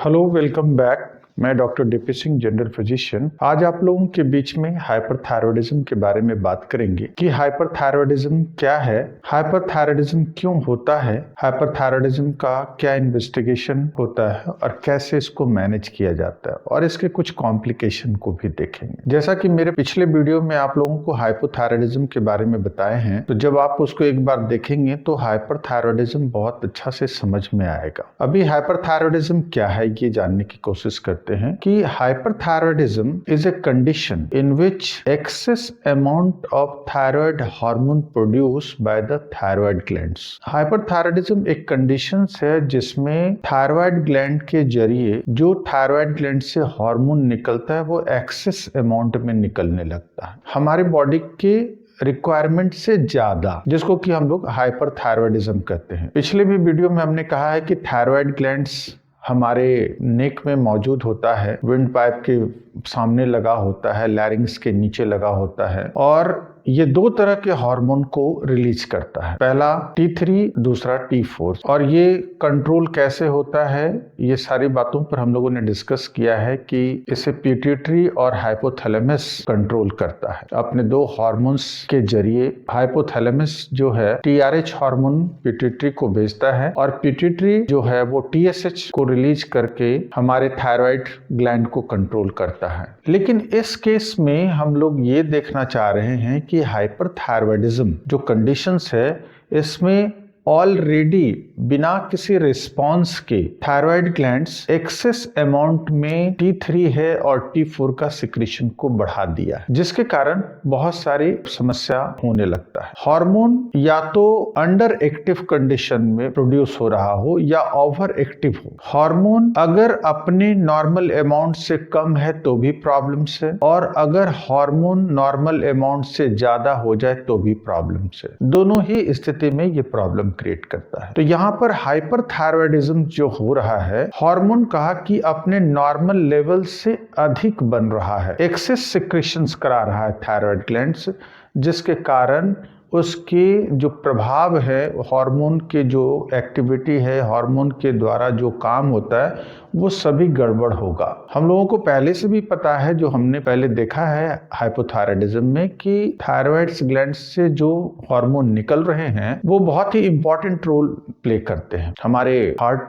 Hello, welcome back. मैं doctor DP Singh, general physician. आज आप लोगों के बीच में हाइपरथायरॉयडिज्म के बारे में बात करेंगे कि हाइपरथायरॉयडिज्म क्या है, हाइपरथायरॉयडिज्म क्यों होता है, हाइपरथायरॉयडिज्म का क्या इन्वेस्टिगेशन होता है और कैसे इसको मैनेज किया जाता है, और इसके कुछ कॉम्प्लिकेशन को भी देखेंगे। जैसा कि मेरे पिछले वीडियो में आप लोगों को हाइपोथायरॉयडिज्म के बारे में बताए हैं, तो जब आप उसको एक बार देखेंगे तो हाइपरथायरॉयडिज्म बहुत अच्छा से समझ में आएगा। अभी हाइपरथायरॉयडिज्म क्या है ये जानने की कोशिश करते हैं कि hyperthyroidism is a condition in which excess amount of thyroid hormone produced by the thyroid glands. Hyperthyroidism एक कंडीशन है जिसमें थायराइड ग्लैंड के जरिए जो थायराइड ग्लैंड से हार्मोन निकलता है वो एक्सेस अमाउंट में निकलने लगता है, हमारे बॉडी के रिक्वायरमेंट से ज्यादा, जिसको कि हम लोग हाइपरथायरॉयडिज्म कहते हैं। पिछले भी वीडियो में हमने कहा है कि थायराइड ग्लैंड्स हमारे नेक में मौजूद होता है, विंड पाइप के सामने लगा होता है, लैरिंग्स के नीचे लगा होता है, और ये दो तरह के हार्मोन को रिलीज करता है। पहला T3, दूसरा T4। और ये कंट्रोल कैसे होता है, ये सारी बातों पर हम लोगों ने डिस्कस किया है कि इसे पिट्यूटरी और हाइपोथैलेमस कंट्रोल करता है अपने दो हार्मोन्स के जरिए। हाइपोथैलेमस जो है TRH हार्मोन पिट्यूटरी को भेजता है, और पिट्यूटरी जो है वो TSH को रिलीज करके हमारे थायराइड ग्लैंड को कंट्रोल करता है। लेकिन इस केस में हम लोग ये देखना चाह रहे हैं कि हाइपरथायरॉयडिज्म जो कंडीशंस है, इसमें ऑलरेडी बिना किसी रिस्पांस के थायराइड ग्लैंड्स एक्सेस अमाउंट में T3 है और T4 का सिक्रीशन को बढ़ा दिया है, जिसके कारण बहुत सारी समस्या होने लगता है। हार्मोन या तो अंडर एक्टिव कंडीशन में प्रोड्यूस हो रहा हो या ओवर एक्टिव हो। हार्मोन अगर अपने नॉर्मल अमाउंट से कम है तो भी प्रॉब्लम्स है, और अगर हार्मोन नॉर्मल अमाउंट से ज्यादा हो जाए तो भी प्रॉब्लम्स है। दोनों ही स्थिति में ये प्रॉब्लम क्रिएट करता है। तो यहाँ पर हाइपरथायरॉयडिज्म जो हो रहा है, हार्मोन कहा कि अपने नॉर्मल लेवल से अधिक बन रहा है, एक्सेस सिक्रीशंस करा रहा है थायराइड ग्लैंड्स, जिसके कारण उसके जो प्रभाव है, हार्मोन के जो एक्टिविटी है, हार्मोन के द्वारा जो काम होता है, वो सभी गड़बड़ होगा। हम लोगों को पहले से भी पता है, जो हमने पहले देखा है हाइपोथायरॉयडिज्म में, कि थायराइड ग्लैंड से जो हार्मोन निकल रहे हैं वो बहुत ही इंपॉर्टेंट रोल प्ले करते हैं। हमारे हार्ट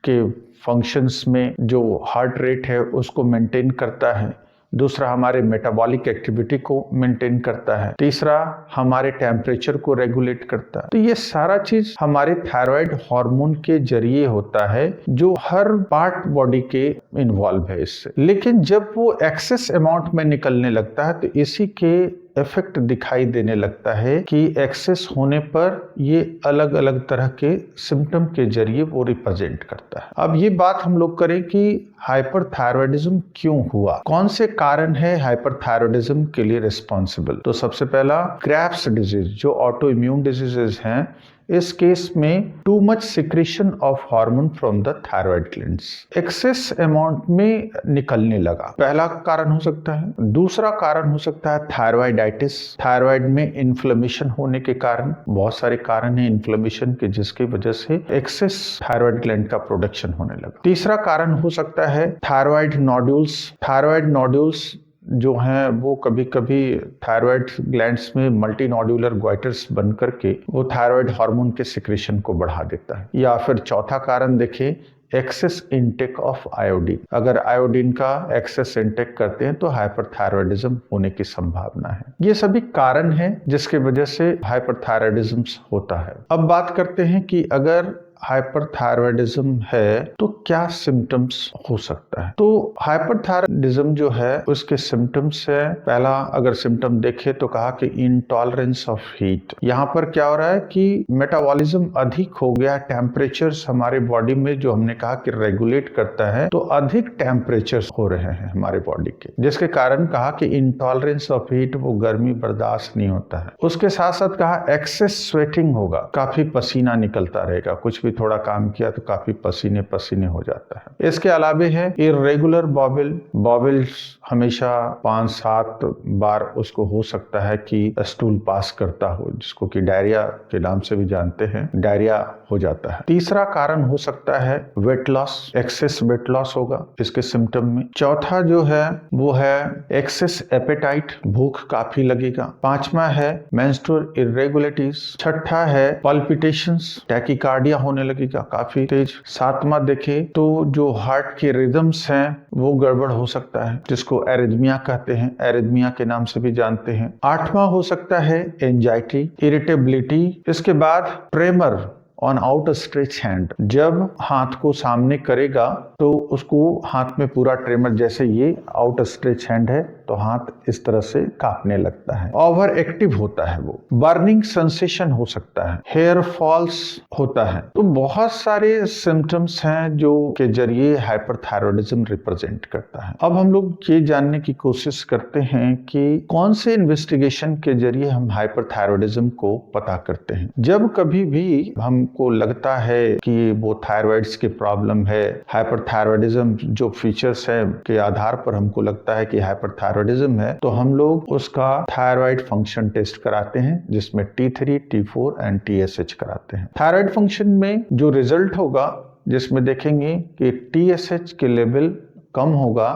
के फंक्शंस में जो हार्ट रेट है उसको मेंटेन करता है, दूसरा हमारे मेटाबॉलिक एक्टिविटी को मेंटेन करता है, तीसरा हमारे टेम्परेचर को रेगुलेट करता है। तो ये सारा चीज हमारे थायराइड हार्मोन के जरिए होता है, जो हर पार्ट बॉडी के इन्वॉल्व है इससे। लेकिन जब वो एक्सेस अमाउंट में निकलने लगता है तो इसी के इफेक्ट दिखाई देने लगता है कि एक्सेस होने पर ये अलग अलग तरह के सिम्टम के जरिए वो रिप्रेजेंट करता है। अब ये बात हम लोग करें कि हाइपरथायरॉयडिज्म क्यों हुआ, कौन से कारण है हाइपरथायरॉयडिज्म के लिए रिस्पॉन्सिबल। तो सबसे पहला क्रेब्स डिजीज, जो ऑटो इम्यून डिजीजेज हैं, इस केस में too much secretion of hormone from the thyroid glands, excess amount में निकलने लगा, पहला कारण हो सकता है। दूसरा कारण हो सकता है थायराइडाइटिस, थायराइड में इन्फ्लेमेशन होने के कारण। बहुत सारे कारण हैं इन्फ्लेमेशन के, जिसकी वजह से एक्सेस थायराइड ग्लैंड का प्रोडक्शन होने लगा। तीसरा कारण हो सकता है थायराइड नोड्यूल्स। थायराइड नोड्यूल्स जो हैं वो कभी कभी थायराइड ग्लैंड्स में मल्टी नोड्यूलर ग्वाइटर्स बन करके वो थायराइड हार्मोन के सिक्रीशन को बढ़ा देता है। या फिर चौथा कारण देखें, एक्सेस इनटेक ऑफ आयोडीन। अगर आयोडीन का एक्सेस इनटेक करते हैं तो हाइपरथायरॉयडिज्म होने की संभावना है। ये सभी कारण हैं जिसकी वजह से हाइपरथायरॉयडिज्म होता है। अब बात करते हैं कि अगर हाइपरथायरॉयडिज्म है तो क्या सिम्टम्स हो सकता है। तो हाइपरथायरॉयडिज्म जो है उसके सिम्टम्स है, पहला अगर सिम्टम देखे तो कहा कि इंटॉलरेंस ऑफ हीट। यहाँ पर क्या हो रहा है कि मेटाबॉलिज्म अधिक हो गया, टेम्परेचर्स हमारे बॉडी में जो हमने कहा कि रेगुलेट करता है, तो अधिक टेम्परेचर्स हो रहे हैं हमारे बॉडी के, जिसके कारण कहा कि इंटॉलरेंस ऑफ हीट, वो गर्मी बर्दाश्त नहीं होता है। उसके साथ साथ कहा एक्सेस स्वेटिंग होगा, काफी पसीना निकलता रहेगा, कुछ भी थोड़ा काम किया तो काफी पसीने पसीने हो जाता है। इसके अलावे है इर्रेगुलर बॉबिल्स, हमेशा 5-7 बार उसको हो सकता है कि स्टूल पास करता हो, जिसको कि डायरिया के नाम से भी जानते हैं, डायरिया हो जाता है। तीसरा कारण हो सकता है weight loss, access weight loss होगा इसके सिम्टम में। चौथा जो है वो है एक्सेस एपेटाइट, भूख काफी लगेगा। पांचवा है मेंस्ट्रुअल इरेगुलरिटीज। छठा है पल्पिटेशंस, टैकीकार्डिया होने लगेगा काफी तेज। सातवां देखे तो जो हार्ट के रिदम्स हैं वो गड़बड़ हो सकता है, जिसको एरिथमिया कहते हैं, एरिथमिया के नाम से भी जानते हैं। आठवां हो सकता है एंजाइटी, इरिटेबिलिटी। इसके बाद tremor on out stretch hand, जब हाथ को सामने करेगा तो उसको हाथ में पूरा ट्रेमर, जैसे ये आउट स्ट्रेच हैंड है तो हाथ इस तरह से कांपने लगता है, ओवर एक्टिव होता है वो। बर्निंग सेंसेशन हो सकता है, हेयर फॉल्स होता है। तो बहुत सारे सिम्टम्स हैं जो के जरिए हाइपरथायरॉयडिज्म रिप्रेजेंट करता है। अब हम लोग ये जानने की कोशिश करते हैं कि कौन से इन्वेस्टिगेशन के जरिए हम हाइपरथायरॉयडिज्म को पता करते हैं। जब कभी भी हमको लगता है कि वो थायराइड्स की प्रॉब्लम है, हाइपरथायरॉयडिज्म जो फीचर्स है के आधार पर हमको लगता है कि हाइपरथायरॉयडिज्म है, तो हम लोग उसका थायराइड फंक्शन टेस्ट कराते हैं, जिसमें T3, T4 एंड TSH कराते हैं। थायराइड फंक्शन में जो रिजल्ट होगा, जिसमें देखेंगे कि TSH के लेवल कम होगा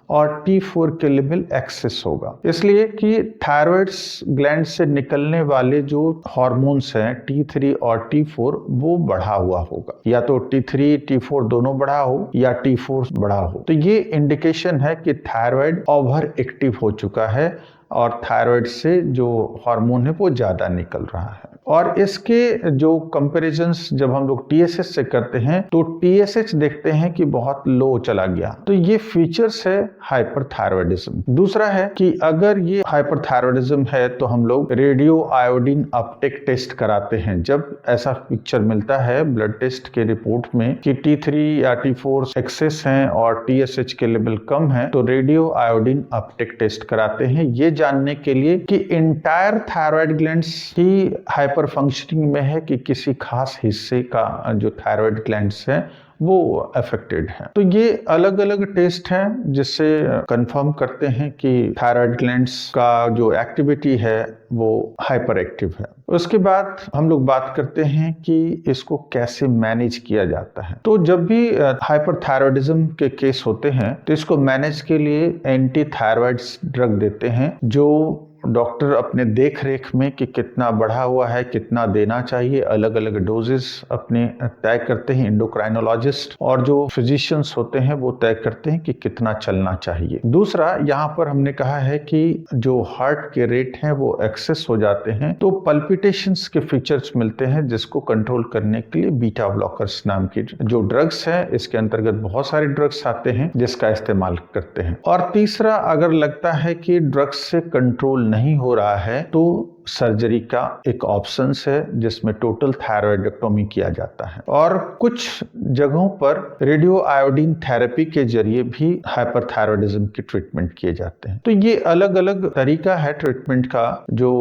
और T4 के लेवल एक्सेस होगा, इसलिए कि थायराइड ग्लैंड से निकलने वाले जो हार्मोन्स हैं T3 और T4 वो बढ़ा हुआ होगा, या तो T3 T4 दोनों बढ़ा हो या T4 बढ़ा हो। तो ये इंडिकेशन है कि थायराइड ओवर एक्टिव हो चुका है और थायराइड से जो हार्मोन है वो ज्यादा निकल रहा है। और इसके जो कंपैरिजंस जब हम लोग TSH से करते हैं तो TSH देखते हैं कि बहुत लो चला गया, तो ये फीचर्स है हाइपरथायरॉयडिज्म। दूसरा है कि अगर ये हाइपरथायरॉयडिज्म है तो हम लोग रेडियो आयोडीन अपटेक टेस्ट कराते हैं। जब ऐसा पिक्चर मिलता है ब्लड टेस्ट के रिपोर्ट में कि T3 या T4 एक्सेस हैं और TSH के लेवल कम है, तो रेडियो आयोडीन अपटेक टेस्ट कराते हैं, ये जानने के लिए कि इंटायर थायराइड ग्लैंड्स की हाइपर फंक्शनिंग में है कि किसी खास हिस्से का जो थायराइड ग्लैंड्स है वो अफेक्टेड है। तो ये अलग अलग टेस्ट हैं जिससे कंफर्म करते हैं कि थायराइड ग्लैंड्स का जो एक्टिविटी है वो हाइपर एक्टिव है। उसके बाद हम लोग बात करते हैं कि इसको कैसे मैनेज किया जाता है। तो जब भी हाइपरथायरॉयडिज्म के केस होते हैं तो इसको मैनेज के लिए एंटी थायराइड्स ड्रग देते हैं, जो डॉक्टर अपने देख रेख में कि कितना बढ़ा हुआ है, कितना देना चाहिए, अलग अलग डोजेस अपने तय करते हैं एंडोक्राइनोलॉजिस्ट, और जो फिजिशियंस होते हैं वो तय करते हैं कि कितना चलना चाहिए। दूसरा, यहाँ पर हमने कहा है कि जो हार्ट के रेट हैं वो एक्सेस हो जाते हैं तो पल्पिटेशंस के फीचर्स मिलते हैं, जिसको कंट्रोल करने के लिए बीटा ब्लॉकर्स नाम की जो ड्रग्स हैं, इसके अंतर्गत बहुत सारे ड्रग्स आते हैं जिसका इस्तेमाल करते हैं। और तीसरा, अगर लगता है कि ड्रग्स से कंट्रोल नहीं हो रहा है तो सर्जरी का एक ऑप्शन है जिसमें टोटल थायरॉयडेक्टोमी किया जाता है, और कुछ जगहों पर रेडियो आयोडीन थेरेपी के जरिए भी हाइपरथायरॉयडिज्म की ट्रीटमेंट किए जाते हैं। तो ये अलग अलग तरीका है ट्रीटमेंट का, जो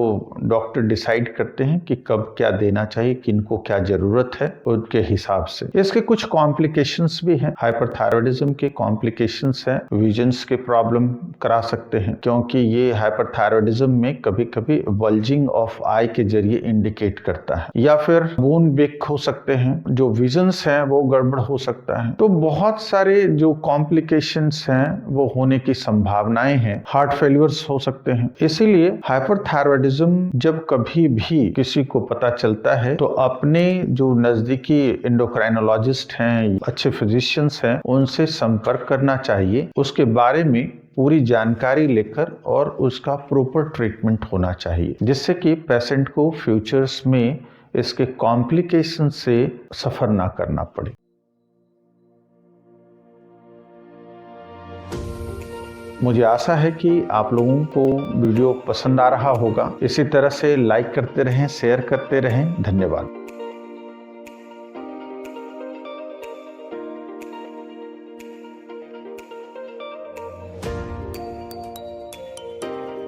डॉक्टर डिसाइड करते हैं कि कब क्या देना चाहिए, किनको क्या जरूरत है, उनके हिसाब से। इसके कुछ कॉम्प्लिकेशंस भी हैं। हाइपरथायरॉयडिज्म के कॉम्प्लिकेशंस हैं, विजन्स के प्रॉब्लम करा सकते हैं, क्योंकि ये हाइपरथायरॉयडिज्म में कभी कभी बल्जिंग ऑफ आई के जरिए इंडिकेट करता है, या फिर बोन ब्रेक हो सकते हैं, जो विजन्स हैं वो गड़बड़ हो सकता है। तो बहुत सारे जो कॉम्प्लिकेशंस हैं वो होने की संभावनाएं हैं, हार्ट फेलियर्स हो सकते हैं। इसीलिए हाइपरथायरॉयडिज्म जब कभी भी किसी को पता चलता है तो अपने जो नजदीकी एंडोक्राइनोलॉजिस्ट हैं, अच्छे फिजिशियंस हैं, उनसे संपर्क करना चाहिए, उसके बारे में पूरी जानकारी लेकर और उसका प्रॉपर ट्रीटमेंट होना चाहिए, जिससे कि पेशेंट को फ्यूचर्स में इसके कॉम्प्लिकेशन से सफर ना करना पड़े। मुझे आशा है कि आप लोगों को वीडियो पसंद आ रहा होगा। इसी तरह से लाइक करते रहें, शेयर करते रहें। धन्यवाद।